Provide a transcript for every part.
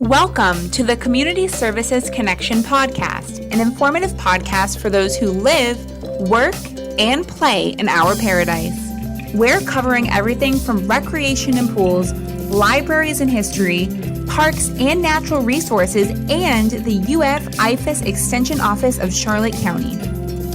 Welcome to the Community Services Connection podcast, an informative podcast for those who live, work, and play in our paradise. We're covering everything from recreation and pools, libraries and history, parks and natural resources, and the UF-IFAS Extension Office of Charlotte County.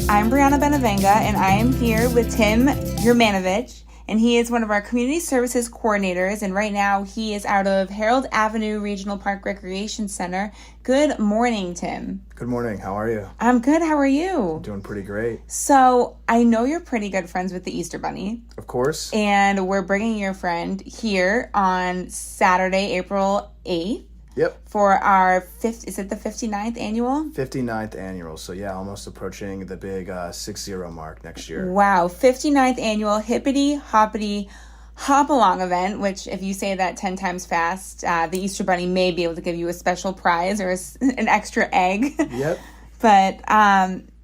I'm Brianna Benavenga, and I am here with Tim Yermanovich, and he is one of our community services coordinators, and right now he is out of Harold Avenue Regional Park Recreation Center. Good morning, Tim. Good morning. How are you? I'm good. How are you? Doing pretty great. So I know you're pretty good friends with the Easter Bunny. Of course. And we're bringing your friend here on Saturday, April 8th. Yep. For our is it the 59th annual? 59th annual. So yeah, almost approaching the big 6-0 mark next year. Wow. 59th annual Hippity Hoppity Hopalong event, which if you say that 10 times fast, the Easter Bunny may be able to give you a special prize or an extra egg. Yep. But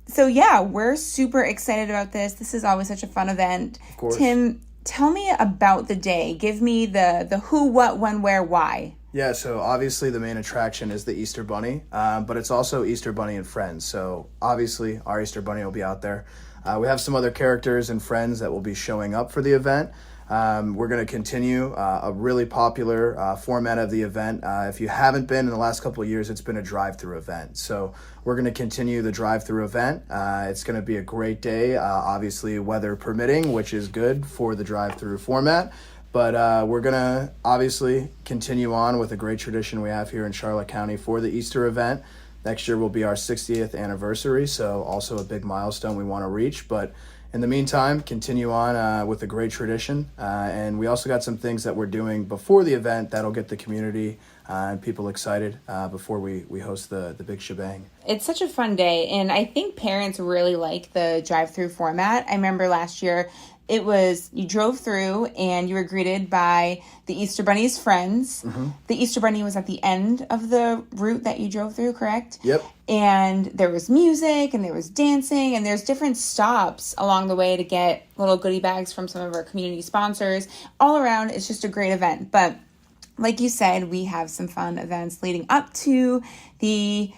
so yeah, we're super excited about this. This is always such a fun event. Of course. Tim, tell me about the day. Give me the who, what, when, where, why. Yeah, so obviously the main attraction is the Easter Bunny, but it's also Easter Bunny and Friends. So obviously our Easter Bunny will be out there. We have some other characters and friends that will be showing up for the event. We're going to continue a really popular format of the event. If you haven't been in the last couple of years, it's been a drive-through event. So we're going to continue the drive-through event. It's going to be a great day, obviously weather permitting, which is good for the drive-through format. But we're going to obviously continue on with a great tradition we have here in Charlotte County for the Easter event. Next year will be our 60th anniversary, so also a big milestone we want to reach. But in the meantime, continue on with a great tradition. And we also got some things that we're doing before the event that'll get the community and people excited before we host the big shebang. It's such a fun day, and I think parents really like the drive-through format. I remember last year, it was, you drove through and you were greeted by the Easter Bunny's friends. Mm-hmm. The Easter Bunny was at the end of the route that you drove through, correct? Yep. And there was music and there was dancing and there's different stops along the way to get little goodie bags from some of our community sponsors. All around, it's just a great event. But like you said, we have some fun events leading up to the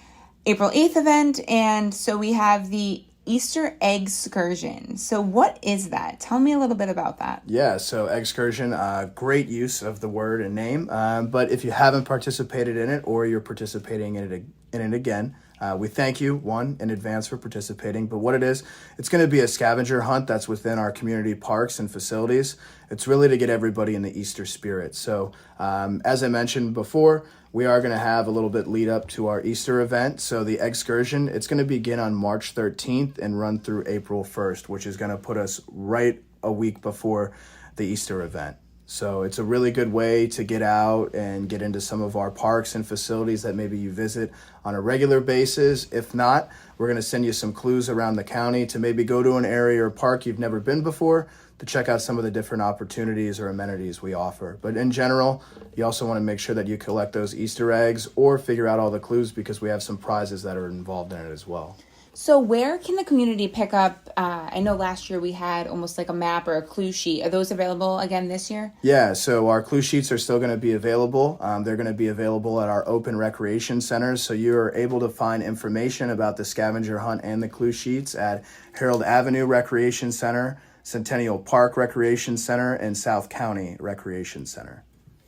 April 8th event. And so we have the Easter Egg-scursion. So what is that? Tell me a little bit about that. Yeah, so Egg-scursion, great use of the word and name. But if you haven't participated in it or you're participating in it again, we thank you, one, in advance for participating. But what it is, it's going to be a scavenger hunt that's within our community parks and facilities. It's really to get everybody in the Easter spirit. So as I mentioned before, we are going to have a little bit lead up to our Easter event. So the Egg-scursion, it's going to begin on March 13th and run through April 1st, which is going to put us right a week before the Easter event. So it's a really good way to get out and get into some of our parks and facilities that maybe you visit on a regular basis. If not, we're going to send you some clues around the county to maybe go to an area or park you've never been before to check out some of the different opportunities or amenities we offer. But in general, you also want to make sure that you collect those Easter eggs or figure out all the clues because we have some prizes that are involved in it as well. So where can the community pick up, I know last year we had almost like a map or a clue sheet. Are those available again this year? Yeah, so our clue sheets are still going to be available. They're going to be available at our open recreation centers. So you are able to find information about the scavenger hunt and the clue sheets at Harold Avenue Recreation Center, Cenntennial Park Recreation Center, and South County Recreation Center.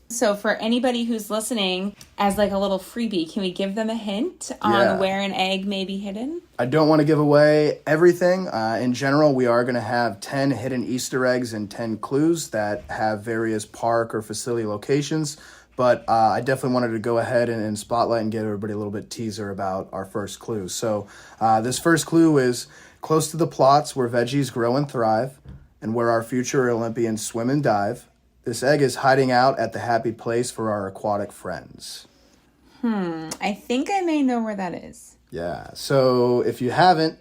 So for anybody who's listening, as like a little freebie, can we give them a hint on where an egg may be hidden? I don't want to give away everything. In general, we are going to have 10 hidden Easter eggs and 10 clues that have various park or facility locations. But I definitely wanted to go ahead and spotlight and give everybody a little bit teaser about our first clue. So this first clue is close to the plots where veggies grow and thrive and where our future Olympians swim and dive. This egg is hiding out at the happy place for our aquatic friends. I think I may know where that is. Yeah, so if you haven't,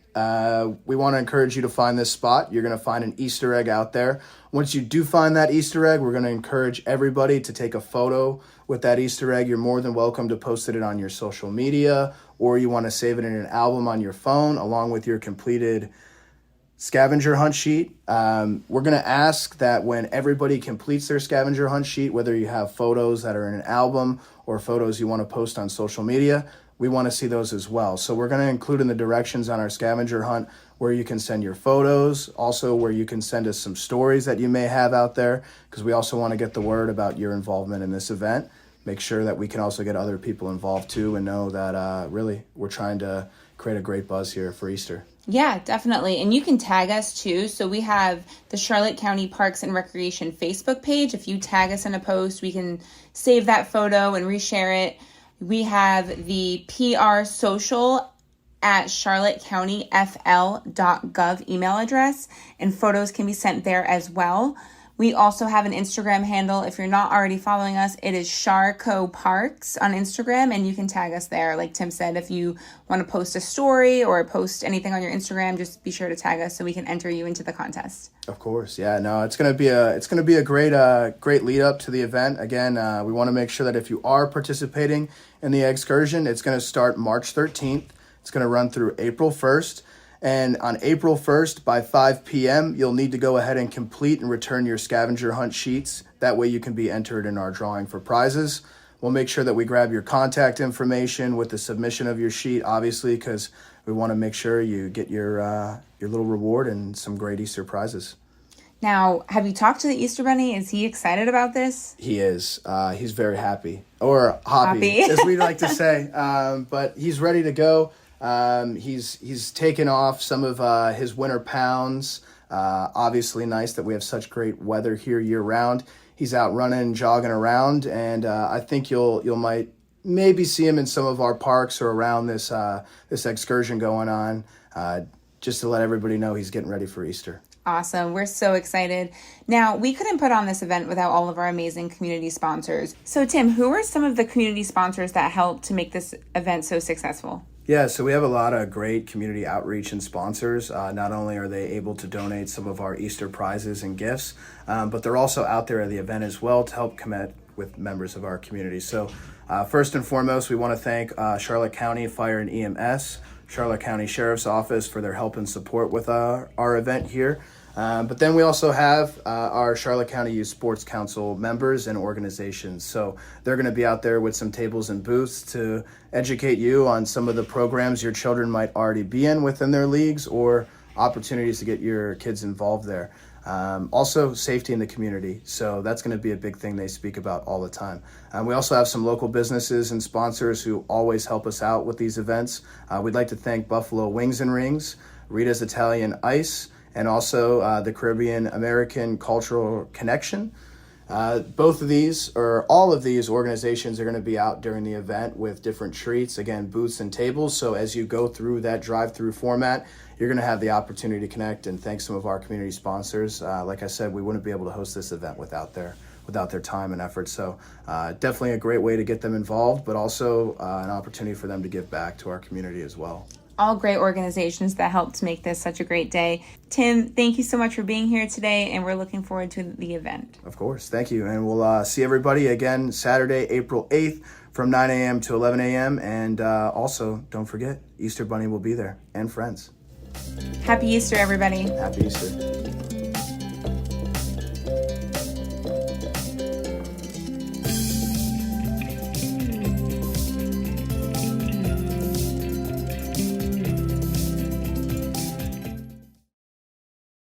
we want to encourage you to find this spot. You're going to find an Easter egg out there. Once you do find that Easter egg, we're going to encourage everybody to take a photo with that Easter egg. You're more than welcome to post it on your social media, or you want to save it in an album on your phone along with your completed scavenger hunt sheet. We're going to ask that when everybody completes their scavenger hunt sheet, whether you have photos that are in an album or photos you want to post on social media, we want to see those as well. So we're going to include in the directions on our scavenger hunt where you can send your photos, also where you can send us some stories that you may have out there, because we also want to get the word about your involvement in this event. Make sure that we can also get other people involved too and know that really we're trying to create a great buzz here for Easter. Yeah, definitely. And you can tag us too. So we have the Charlotte County Parks and Recreation Facebook page. If you tag us in a post, we can save that photo and reshare it. We have the PR social at charlottecountyfl.gov email address, and photos can be sent there as well. We also have an Instagram handle. If you're not already following us, it is Charco Parks on Instagram, and you can tag us there. Like Tim said, if you want to post a story or post anything on your Instagram, just be sure to tag us so we can enter you into the contest. Of course, yeah. No, it's gonna be a great lead up to the event. Again, we want to make sure that if you are participating in the excursion, it's going to start March 13th. It's going to run through April 1st. And on April 1st by 5 p.m., you'll need to go ahead and complete and return your scavenger hunt sheets. That way you can be entered in our drawing for prizes. We'll make sure that we grab your contact information with the submission of your sheet, obviously, because we want to make sure you get your little reward and some great Easter prizes. Now, have you talked to the Easter Bunny? Is he excited about this? He is. He's very happy. Or hoppy, as we like to say. But he's ready to go. He's taken off some of his winter pounds. Obviously nice that we have such great weather here year round. He's out running, jogging around, and I think you'll might maybe see him in some of our parks or around this excursion going on, just to let everybody know he's getting ready for Easter. Awesome. We're so excited. Now, we couldn't put on this event without all of our amazing community sponsors. So, Tim, who are some of the community sponsors that helped to make this event so successful? Yeah, so we have a lot of great community outreach and sponsors. Not only are they able to donate some of our Easter prizes and gifts, but they're also out there at the event as well to help connect with members of our community. So first and foremost, we want to thank Charlotte County Fire and EMS, Charlotte County Sheriff's Office for their help and support with our event here. But then we also have our Charlotte County Youth Sports Council members and organizations. So they're going to be out there with some tables and booths to educate you on some of the programs your children might already be in within their leagues or opportunities to get your kids involved there. Also, safety in the community. So that's going to be a big thing they speak about all the time. We also have some local businesses and sponsors who always help us out with these events. We'd like to thank Buffalo Wings and Rings, Rita's Italian Ice, and also the Caribbean American Cultural Connection. Both of these, or all of these organizations are going to be out during the event with different treats, again, booths and tables. So as you go through that drive-through format, you're going to have the opportunity to connect and thank some of our community sponsors. Like I said, we wouldn't be able to host this event without their time and effort. So definitely a great way to get them involved, but also an opportunity for them to give back to our community as well. All great organizations that helped make this such a great day. Tim, thank you so much for being here today, and we're looking forward to the event. Of course. Thank you. And we'll see everybody again Saturday, April 8th from 9 a.m. to 11 a.m. And also, don't forget, Easter Bunny will be there and friends. Happy Easter, everybody. Happy Easter.